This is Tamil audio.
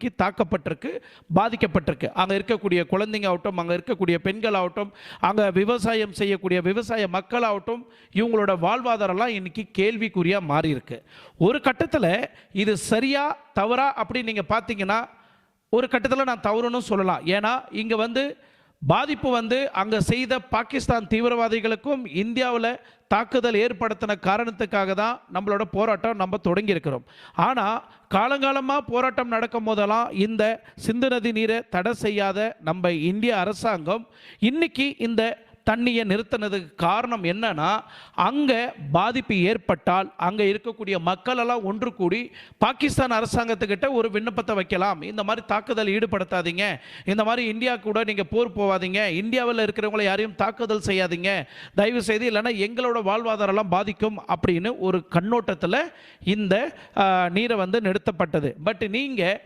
இன்னைக்கு தாக்கப்பட்டிருக்கு, பாதிக்கப்பட்டிருக்கு. அங்கே இருக்கக்கூடிய குழந்தைங்க ஆகட்டும், அங்கே இருக்கக்கூடிய பெண்கள் ஆகட்டும், அங்கே விவசாயம் செய்யக்கூடிய விவசாய மக்கள் ஆகட்டும், இவங்களோட வாழ்வாதாரம்லாம் இன்னைக்கு கேள்விக்குறியாக மாறி இருக்கு. ஒரு கட்டத்தில் இது சரியா தவறா அப்படின்னு நீங்கள் பார்த்தீங்கன்னா, ஒரு கட்டத்தில் நான் தவறுன்னு சொல்லலாம். ஏன்னா இங்கே பாதிப்பு அங்கே செய்த பாகிஸ்தான் தீவிரவாதிகளுக்கும் இந்தியாவில் தாக்குதல் ஏற்படுத்தின காரணத்துக்காக தான் நம்மளோட போராட்டம் நம்ம தொடங்கி இருக்கிறோம். ஆனால் காலங்காலமாக போராட்டம் நடக்கும் போதெல்லாம் இந்த சிந்து நதி நீரை தடை செய்யாத நம்ம இந்திய அரசாங்கம் இன்னைக்கு இந்த தண்ணியை நிறுத்தினதுக்கு காரணம் என்னன்னா, அங்கே பாதிப்பு ஏற்பட்டால் அங்கே இருக்கக்கூடிய மக்களெல்லாம் ஒன்று கூடி பாகிஸ்தான் அரசாங்கத்துக்கிட்ட ஒரு விண்ணப்பத்தை வைக்கலாம். இந்த மாதிரி தாக்குதல் ஈடுபடுத்தாதீங்க, இந்த மாதிரி இந்தியா கூட நீங்கள் போர் போவாதீங்க, இந்தியாவில் இருக்கிறவங்களை யாரையும் தாக்குதல் செய்யாதீங்க தயவு செய்து, இல்லைன்னா எங்களோட வாழ்வாதாரம்லாம் பாதிக்கும் அப்படின்னு ஒரு கண்ணோட்டத்தில் இந்த நீரை நிறுத்தப்பட்டது. பட் நீங்கள்